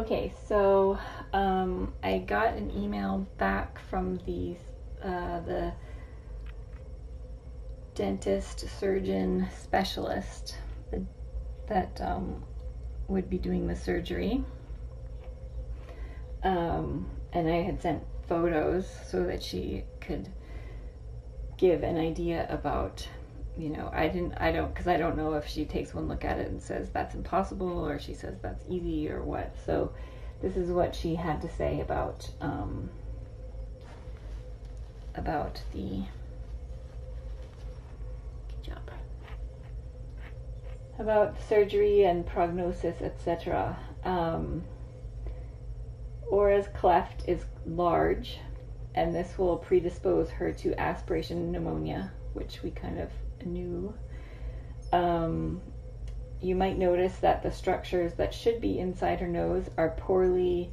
Okay, so I got an email back from the dentist surgeon specialist that would be doing the surgery, and I had sent photos so that she could give an idea about, because I don't know if she takes one look at it and says that's impossible, or she says that's easy, or what. So this is what she had to say about the surgery and prognosis, etc. Aura's cleft is large, and this will predispose her to aspiration pneumonia, which we kind of knew. You might notice that the structures that should be inside her nose are poorly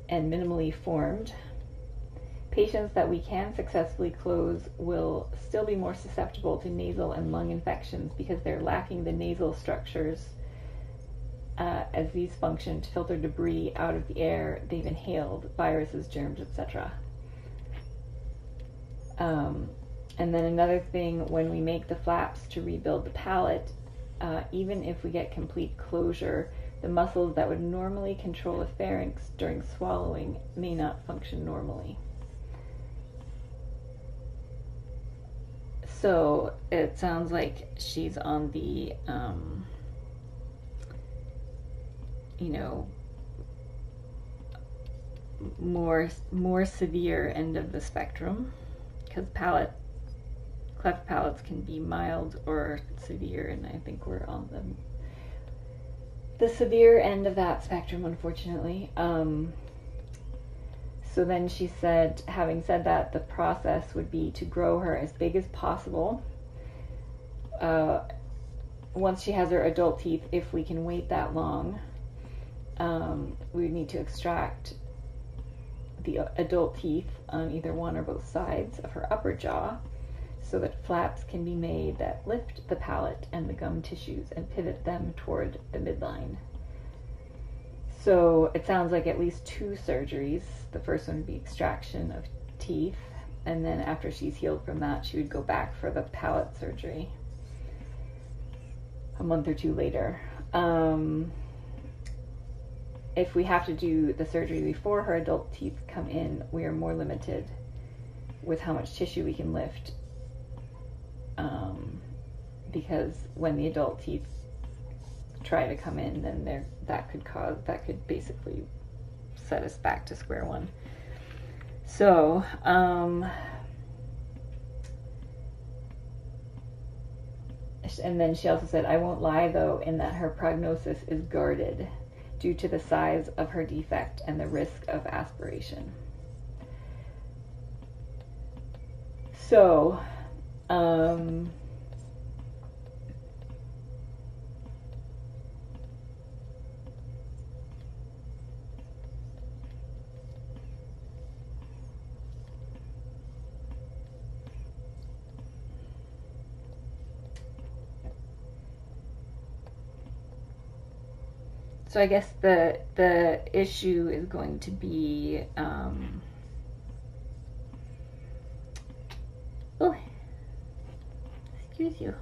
and minimally formed. Patients that we can successfully close will still be more susceptible to nasal and lung infections because they're lacking the nasal structures, as these function to filter debris out of the air they've inhaled, viruses, germs, etc. And then another thing, when we make the flaps to rebuild the palate, even if we get complete closure, the muscles that would normally control the pharynx during swallowing may not function normally. So it sounds like she's on the, more severe end of the spectrum, because cleft palates can be mild or severe, and I think we're on the severe end of that spectrum, unfortunately. So then she said, having said that, the process would be to grow her as big as possible. Once she has her adult teeth, if we can wait that long, we would need to extract the adult teeth on either one or both sides of her upper jaw so that flaps can be made that lift the palate and the gum tissues and pivot them toward the midline. So it sounds like at least 2 surgeries. The first one would be extraction of teeth, and then after she's healed from that, she would go back for the palate surgery a month or 2 later. If we have to do the surgery before her adult teeth come in, we are more limited with how much tissue we can lift, because when the adult teeth try to come in, then that could basically set us back to square one. So and then she also said, I won't lie though, in that her prognosis is guarded due to the size of her defect and the risk of aspiration. So I guess the issue is going to be oh, excuse you.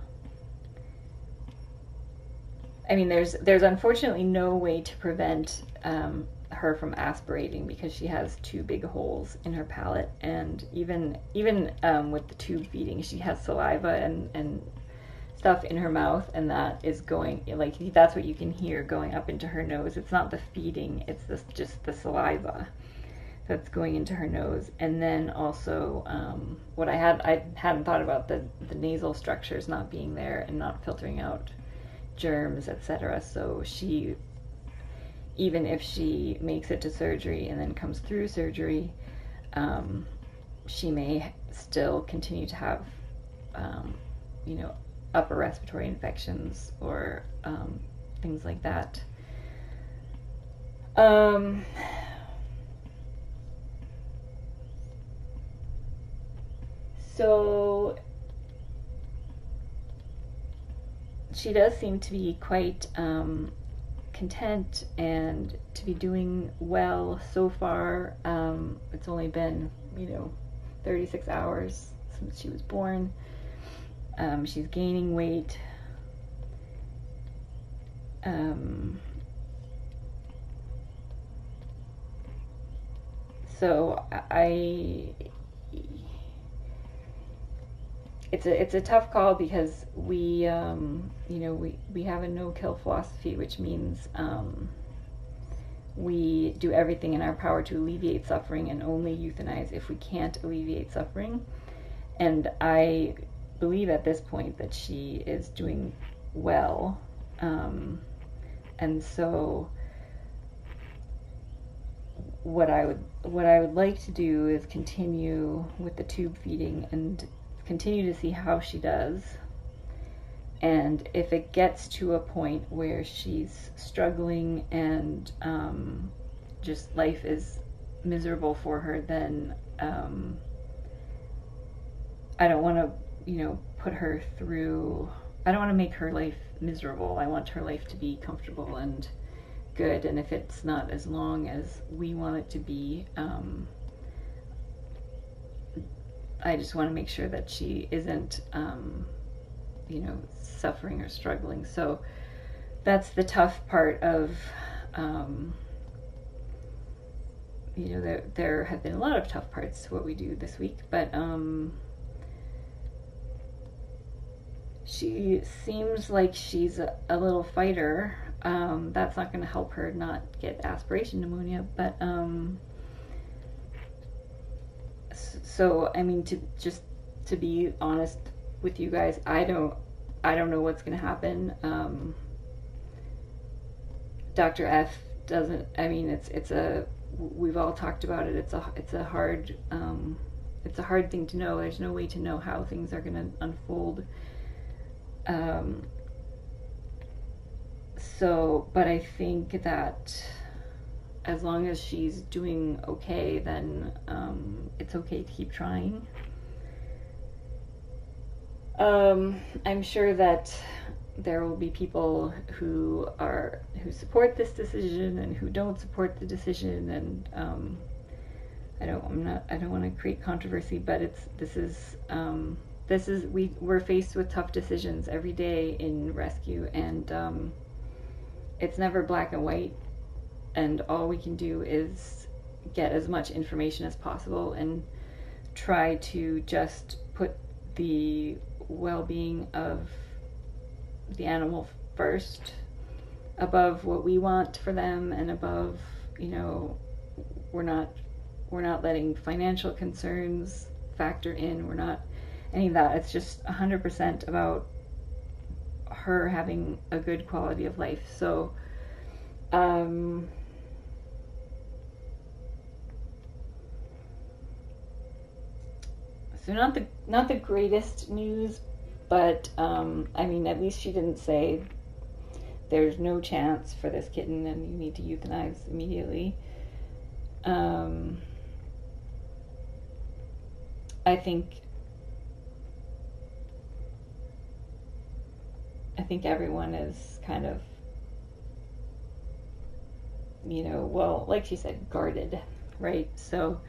I mean, there's unfortunately no way to prevent her from aspirating because she has 2 big holes in her palate, and even with the tube feeding, she has saliva and stuff in her mouth, and that is going, like, that's what you can hear going up into her nose. It's not the feeding, it's just the saliva that's going into her nose. And then also what I hadn't thought about the nasal structures not being there and not filtering out germs, etc. So she, even if she makes it to surgery and then comes through surgery, she may still continue to have upper respiratory infections or things like that. So she does seem to be quite content and to be doing well so far. It's only been, 36 hours since she was born. She's gaining weight. So it's a tough call because we have a no-kill philosophy, which means we do everything in our power to alleviate suffering and only euthanize if we can't alleviate suffering. And I believe at this point that she is doing well, and so what I would like to do is continue with the tube feeding and continue to see how she does. And if it gets to a point where she's struggling and just life is miserable for her, then I don't want to, put her through, I don't want to make her life miserable. I want her life to be comfortable and good. And if it's not as long as we want it to be, I just want to make sure that she isn't, suffering or struggling. So that's the tough part of, there have been a lot of tough parts to what we do this week, but she seems like she's a little fighter. That's not going to help her not get aspiration pneumonia, but so I mean, to be honest with you guys, I don't know what's going to happen. Dr. F doesn't. I mean, we've all talked about it. It's a hard thing to know. There's no way to know how things are going to unfold. But I think that as long as she's doing okay, then it's okay to keep trying. I'm sure that there will be people who support this decision and who don't support the decision, and I don't want to create controversy, but we're faced with tough decisions every day in rescue, and it's never black and white, and all we can do is get as much information as possible and try to just put the well-being of the animal first, above what we want for them, and above, we're not letting financial concerns factor in. We're not any of that. It's just 100% about her having a good quality of life. So not the greatest news, but I mean, at least she didn't say there's no chance for this kitten and you need to euthanize immediately. I think everyone is kind of, well, like she said, guarded, right? So,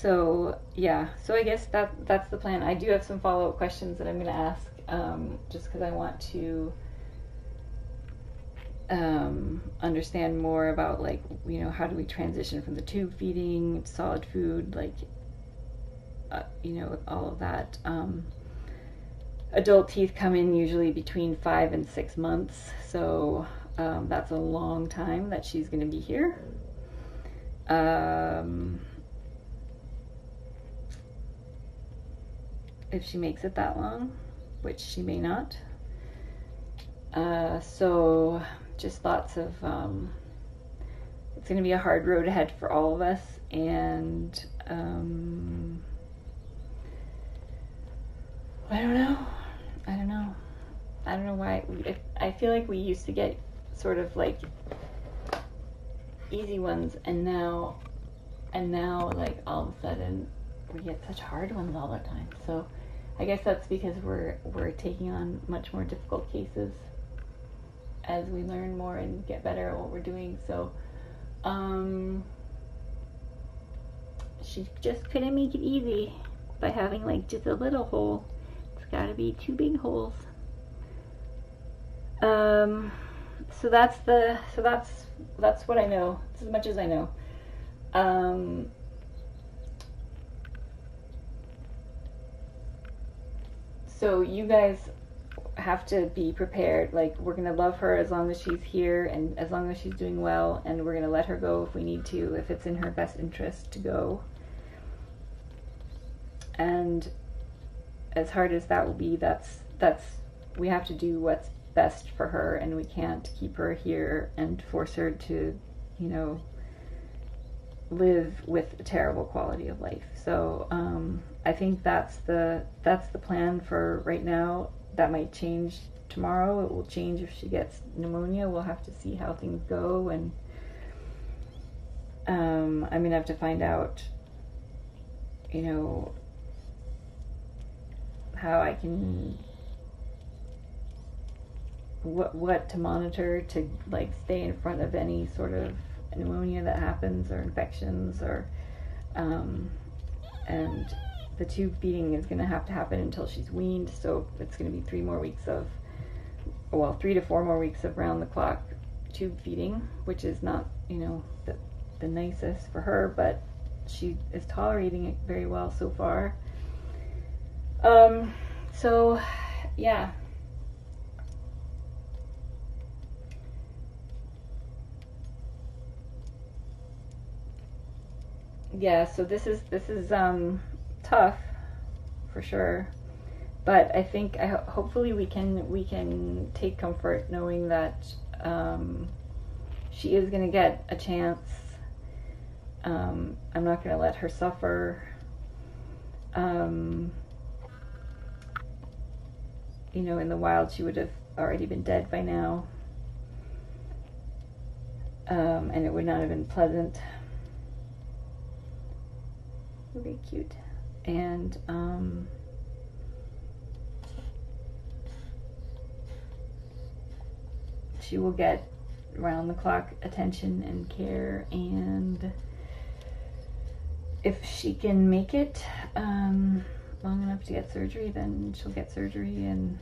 so I guess that's the plan. I do have some follow-up questions that I'm going to ask, just because I want to understand more about, like, how do we transition from the tube feeding to solid food, like, all of that. Adult teeth come in usually between 5 and 6 months, so that's a long time that she's going to be here. If she makes it that long, which she may not. So just lots of, it's going to be a hard road ahead for all of us, and I don't know why. I feel like we used to get sort of like easy ones, and now like all of a sudden get such hard ones all the time. So I guess that's because we're taking on much more difficult cases as we learn more and get better at what we're doing. So she just couldn't make it easy by having like just a little hole. It's got to be 2 big holes. So that's what I know. It's as much as I know. So you guys have to be prepared. Like, we're gonna love her as long as she's here and as long as she's doing well, and we're gonna let her go if we need to, if it's in her best interest to go. And as hard as that will be, that's we have to do what's best for her, and we can't keep her here and force her to, you know, live with a terrible quality of life. So I think that's the plan for right now. That might change tomorrow. It will change if she gets pneumonia. We'll have to see how things go, and I'm gonna have to find out, you know, how I can, what to monitor to like stay in front of any sort of pneumonia that happens, or infections, or and the tube feeding is going to have to happen until she's weaned, so it's going to be 3 to 4 more weeks of round the clock tube feeding, which is not, you know, the nicest for her, but she is tolerating it very well so far. So yeah. Yeah, so this is tough for sure, but I think hopefully we can take comfort knowing that she is going to get a chance. I'm not going to let her suffer. You know, in the wild she would have already been dead by now, and it would not have been pleasant. Very cute. And she will get round the clock attention and care, and if she can make it long enough to get surgery, then she'll get surgery. And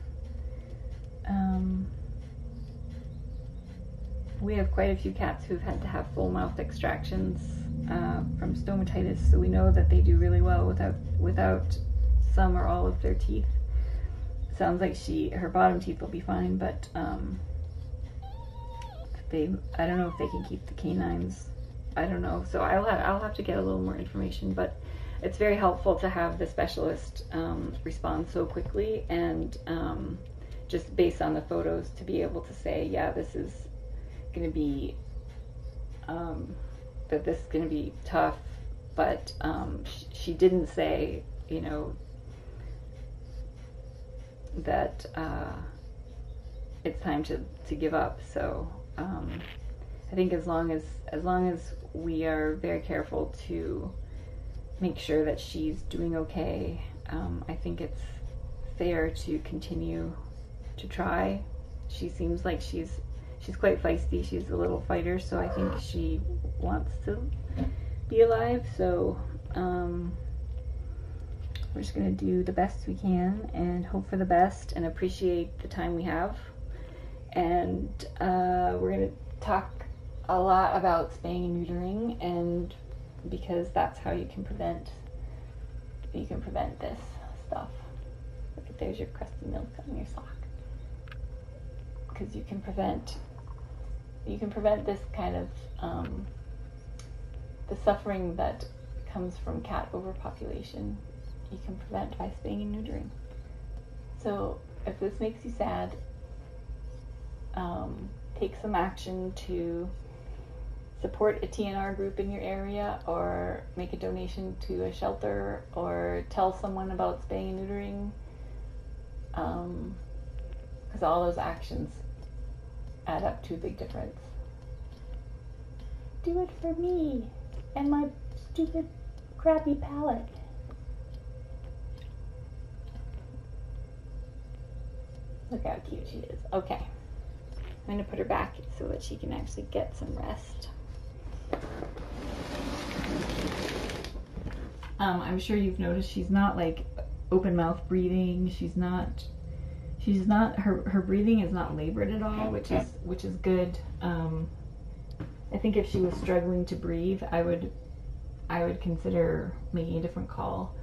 we have quite a few cats who've had to have full mouth extractions from stomatitis, so we know that they do really well without some or all of their teeth. Sounds like her bottom teeth will be fine, but I don't know if they can keep the canines. I don't know, so I'll have to get a little more information, but it's very helpful to have the specialist respond so quickly, and just based on the photos to be able to say, yeah, this is going to be that this is going to be tough, but she didn't say, you know, that it's time to give up. So I think as long as we are very careful to make sure that she's doing okay, I think it's fair to continue to try. She seems like she's quite feisty. She's a little fighter, so I think she wants to be alive. So we're just going to do the best we can and hope for the best and appreciate the time we have. And we're going to talk a lot about spaying and neutering, and because that's how you can prevent this stuff. Look, there's your crusty milk on your sock. Because you can prevent this kind of the suffering that comes from cat overpopulation. You can prevent by spaying and neutering. So if this makes you sad, take some action to support a TNR group in your area, or make a donation to a shelter, or tell someone about spaying and neutering, because all those actions add up to a big difference. Do it for me and my stupid crappy palate. Look how cute she is. Okay. I'm going to put her back so that she can actually get some rest. I'm sure you've noticed she's not like open mouth breathing. She's not her breathing is not labored at all, which is good. I think if she was struggling to breathe, I would consider making a different call.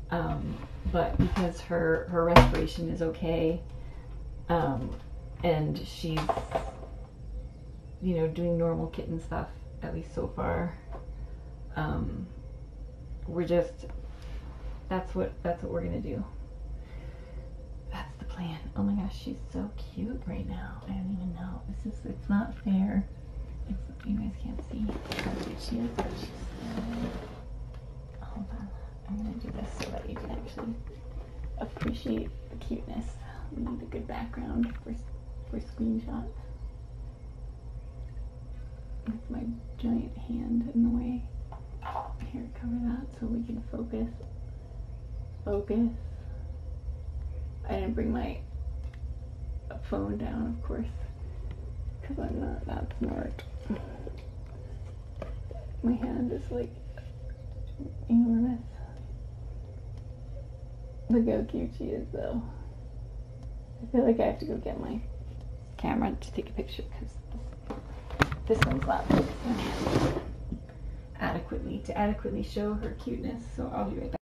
But because her respiration is okay, and she's, you know, doing normal kitten stuff, at least so far, that's what we're gonna do. That's the plan. Oh my gosh, she's so cute right now. I don't even know. It's not fair. You guys can't see how cute she is, but she's hold on. I'm gonna do this so that you can actually appreciate the cuteness. We need a good background for screenshots. With my giant hand in the way. Here, cover that so we can focus. Focus. I didn't bring my phone down, of course, because I'm not that smart. My hand is like enormous. Look how cute she is, though. I feel like I have to go get my camera to take a picture because this one's not focusing adequately to show her cuteness. So I'll be right back.